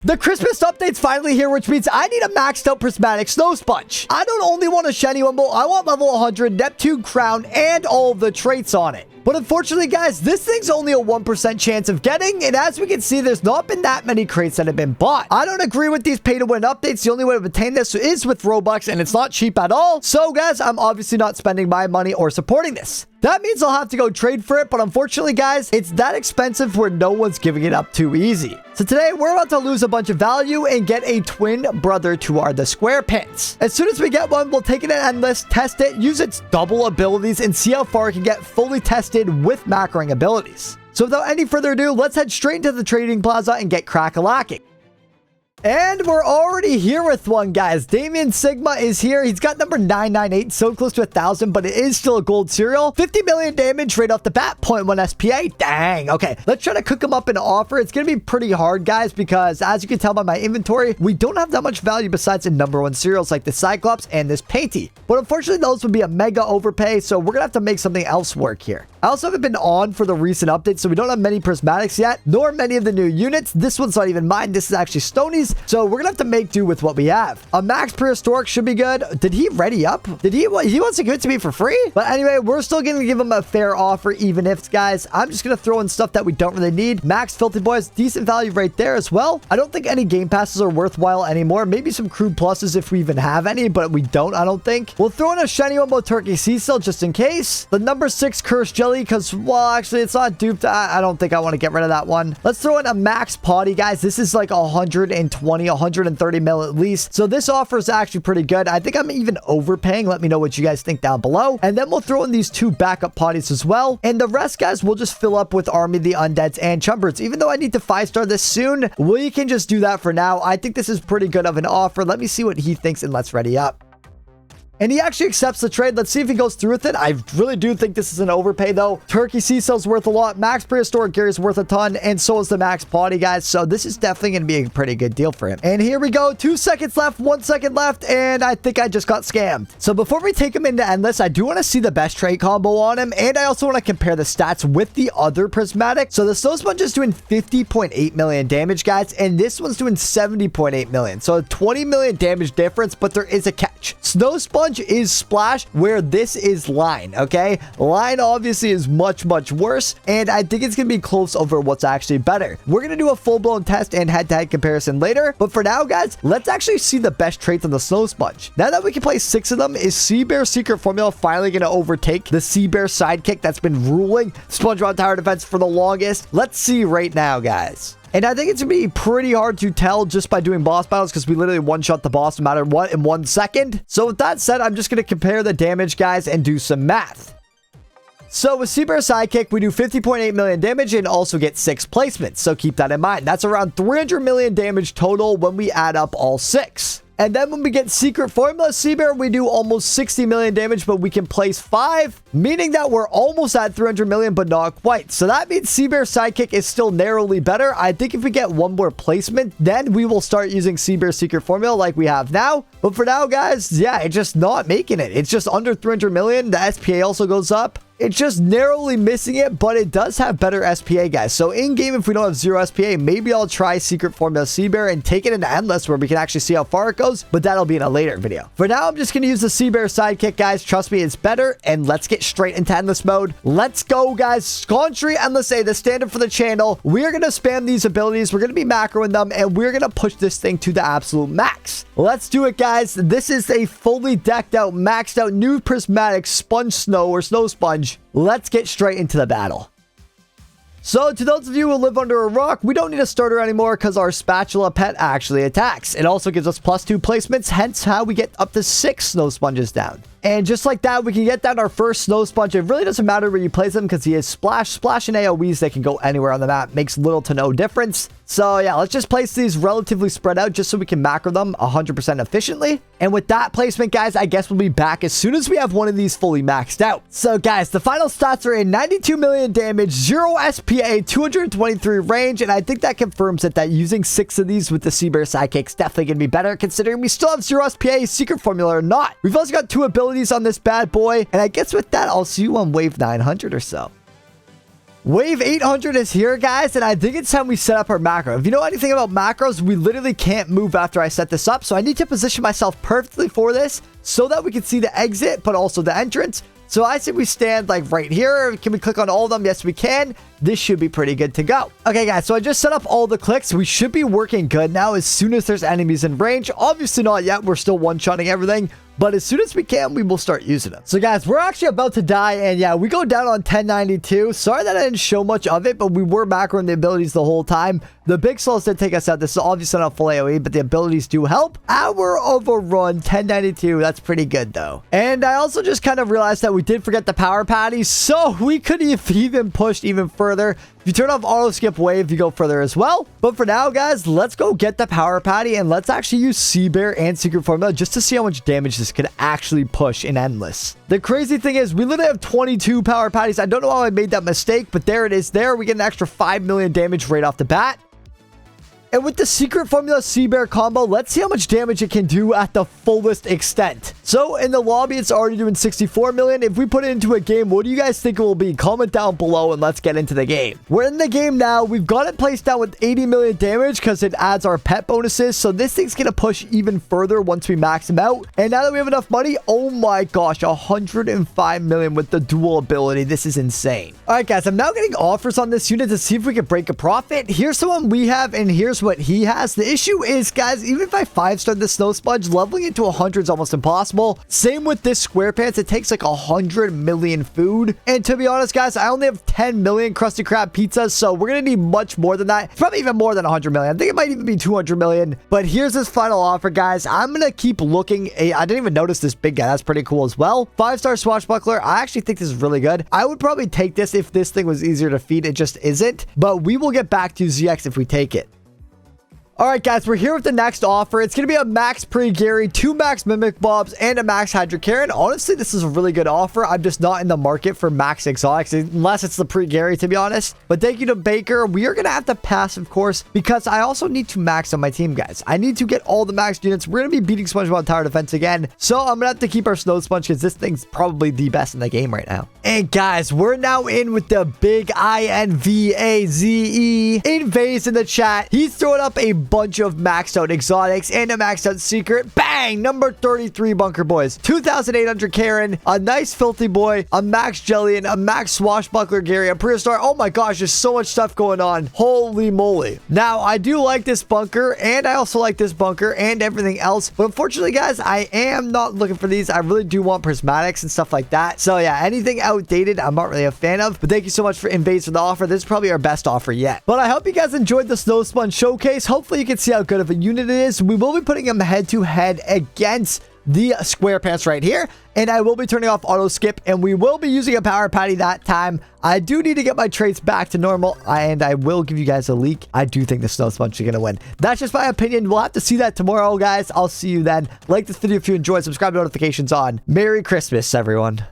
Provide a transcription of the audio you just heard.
The Christmas update's finally here, which means I need a maxed out Prismatic Snow Sponge. I don't only want a shiny one, but I want level 100 Neptune Crown and all of the traits on it. But unfortunately, guys, this thing's only a 1% chance of getting, and as we can see, there's not been that many crates that have been bought. I don't agree with these pay-to-win updates. The only way to obtain this is with Robux, and it's not cheap at all. So, guys, I'm obviously not spending my money or supporting this. That means I'll have to go trade for it, but unfortunately, guys, it's that expensive where no one's giving it up too easy. So today, we're about to lose a bunch of value and get a twin brother to the square pins. As soon as we get one, we'll take it in Endless, test it, use its double abilities, and see how far it can get fully tested with macroing abilities. So without any further ado, let's head straight into the trading plaza and get crack-a-lacking. And we're already here with one, guys. Damien Sigma is here. He's got number 998, so close to 1,000, but it is still a gold serial. 50 million damage right off the bat, 0.1 SPA. Dang. Okay, let's try to cook him up in an offer. It's going to be pretty hard, guys, because as you can tell by my inventory, we don't have that much value besides the number 1 serials like the Cyclops and this Painty. But unfortunately, those would be a mega overpay, so we're going to have to make something else work here. I also haven't been on for the recent updates, so we don't have many Prismatics yet, nor many of the new units. This one's not even mine. This is actually Stoney's. So we're gonna have to make do with what we have. A max prehistoric should be good. Did he ready up? He wants to give it to me for free? But anyway, we're still gonna give him a fair offer, even if, guys, I'm just gonna throw in stuff that we don't really need. Max Filthy Boys, decent value right there as well. I don't think any game passes are worthwhile anymore. Maybe some crude pluses if we even have any, but we don't, I don't think. We'll throw in a shiny Wumbo Turkey Cecil just in case. The number 6 Cursed Jelly, because, well, actually, it's not duped. I don't think I want to get rid of that one. Let's throw in a max Potty, guys. This is like 130 mil at least. So this offer is actually pretty good. I think I'm even overpaying. Let me know what you guys think down below. And then we'll throw in these 2 backup potties as well. And the rest, guys, we'll just fill up with Army of the Undeads and Chumbers. Even though I need to 5-star this soon, we can just do that for now. I think this is pretty good of an offer. Let me see what he thinks and let's ready up. And he actually accepts the trade. Let's see if he goes through with it. I really do think this is an overpay, though. Turkey Cecil's worth a lot. Max Prehistoric Gary's worth a ton. And so is the Max Potty, guys. So this is definitely going to be a pretty good deal for him. And here we go. 2 seconds left. 1 second left. And I think I just got scammed. So before we take him into Endless, I do want to see the best trade combo on him. And I also want to compare the stats with the other Prismatic. So the Snow Sponge is doing 50.8 million damage, guys. And this one's doing 70.8 million. So a 20 million damage difference, but there is a catch. Snow Sponge is Splash, where this is Line, okay? Line obviously is much worse, and I think it's gonna be close over what's actually better. We're gonna do a full-blown test and head-to-head comparison later, but for now, guys, let's actually see the best traits on the Snow Sponge. Now that we can play 6 of them, is Sea Bear's Secret Formula finally gonna overtake the Sea Bear sidekick that's been ruling Spongebob Tower Defense for the longest? Let's see right now, guys. And I think it's going to be pretty hard to tell just by doing boss battles because we literally one-shot the boss no matter what in 1 second. So with that said, I'm just going to compare the damage, guys, and do some math. So with Sea Bear Sidekick, we do 50.8 million damage and also get 6 placements. So keep that in mind. That's around 300 million damage total when we add up all 6. And then when we get Secret Formula Sea Bear, we do almost 60 million damage, but we can place 5, meaning that we're almost at 300 million, but not quite. So that means Sea Bear Sidekick is still narrowly better. I think if we get 1 more placement, then we will start using Sea Bear Secret Formula like we have now. But for now, guys, yeah, it's just not making it. It's just under 300 million. The SPA also goes up. It's just narrowly missing it, but it does have better SPA, guys. So in-game, if we don't have 0 SPA, maybe I'll try Secret Formula Sea Bear and take it into Endless where we can actually see how far it goes, but that'll be in a later video. For now, I'm just going to use the Sea Bear Sidekick, guys. Trust me, it's better, and let's get straight into Endless mode. Let's go, guys. Scontry Endless A, the standard for the channel. We're going to spam these abilities. We're going to be macroing them, and we're going to push this thing to the absolute max. Let's do it, guys. This is a fully decked out, maxed out new Prismatic Sponge Snow or Snow Sponge. Let's get straight into the battle. So to those of you who live under a rock, we don't need a starter anymore because our spatula pet actually attacks. It also gives us +2 placements, hence how we get up to 6 Snow Sponges down. And just like that, we can get down our first Snow Sponge. It really doesn't matter where you place them because he is Splash, and AoEs. They can go anywhere on the map. Makes little to no difference. So yeah, let's just place these relatively spread out just so we can macro them 100% efficiently. And with that placement, guys, I guess we'll be back as soon as we have one of these fully maxed out. So guys, the final stats are in 92 million damage, 0 SPA, 223 range. And I think that confirms it that using 6 of these with the Sea Bear Sidekick is definitely going to be better considering we still have 0 SPA, Secret Formula or not. We've also got 2 abilities on this bad boy. And I guess with that, I'll see you on wave 900 or so. Wave 800 is here, guys, and I think it's time we set up our macro. If you know anything about macros, we literally can't move after I set this up, so I need to position myself perfectly for this so that we can see the exit, but also the entrance. So I say we stand like right here. Can we click on all of them? Yes, we can. This should be pretty good to go. Okay, guys, so I just set up all the clicks. We should be working good now as soon as there's enemies in range. Obviously not yet. We're still one-shotting everything. But as soon as we can, we will start using them. So, guys, we're actually about to die. And, yeah, we go down on 1092. Sorry that I didn't show much of it, but we were macroing the abilities the whole time. The big souls did take us out. This is obviously not full AoE, but the abilities do help. Hour overrun, 1092. That's pretty good, though. And I also just kind of realized that we did forget the power patties, so we could have even pushed even further. If you turn off auto skip wave, you go further as well. But for now, guys, let's go get the power patty and let's actually use Sea Bear and Secret Formula just to see how much damage this could actually push in Endless. The crazy thing is we literally have 22 power patties. I don't know how I made that mistake, but there it is there. We get an extra 5 million damage right off the bat. And with the Secret Formula Sea Bear combo, let's see how much damage it can do at the fullest extent. So in the lobby, it's already doing 64 million. If we put it into a game, what do you guys think it will be? Comment down below and let's get into the game. We're in the game now. We've got it placed down with 80 million damage because it adds our pet bonuses. So this thing's going to push even further once we max them out. And now that we have enough money, oh my gosh, 105 million with the dual ability. This is insane. All right, guys, I'm now getting offers on this unit to see if we can break a profit. Here's the one we have and here's what he has. The issue is, guys, even if I 5-star the snow sponge, leveling it to 100 is almost impossible. Same with this square pants. It takes like 100 million food. And to be honest, guys, I only have 10 million Krusty Krab pizzas, so we're going to need much more than that. Probably even more than 100 million. I think it might even be 200 million. But here's this final offer, guys. I'm going to keep looking. I didn't even notice this big guy. That's pretty cool as well. 5-star swashbuckler. I actually think this is really good. I would probably take this if this thing was easier to feed. It just isn't. But we will get back to ZX if we take it. All right, guys, we're here with the next offer. It's going to be a max pre-Gary, 2 max Mimic Bobs, and a max Hydrocaren. Honestly, this is a really good offer. I'm just not in the market for max exotics, unless it's the pre-Gary, to be honest. But thank you to Baker. We are going to have to pass, of course, because I also need to max on my team, guys. I need to get all the max units. We're going to be beating Spongebob Tower Defense again. So I'm going to have to keep our Snow Sponge because this thing's probably the best in the game right now. And, guys, we're now in with the big INVAZE. Invase in the chat. He's throwing up a bunch of maxed out exotics and a maxed out secret. Bang! Number 33 bunker boys. 2,800 Karen, a nice filthy boy, a max Jellian, a max swashbuckler Gary, a prehistoric. Oh my gosh, there's so much stuff going on. Holy moly. Now, I do like this bunker and I also like this bunker and everything else. But unfortunately, guys, I am not looking for these. I really do want prismatics and stuff like that. So yeah, anything outdated, I'm not really a fan of. But thank you so much for Invades for the offer. This is probably our best offer yet. But I hope you guys enjoyed the Snow Sponge showcase. Hopefully you can see how good of a unit it is. We will be putting him head to head against the square pants right here, and I will be turning off auto skip, and we will be using a power patty that time. I do need to get my traits back to normal, and I will give you guys a leak. I do think the Snow Sponge is going to win. That's just my opinion. We'll have to see that tomorrow, guys. I'll see you then. Like this video if you enjoyed. Subscribe, notifications on. Merry Christmas, everyone.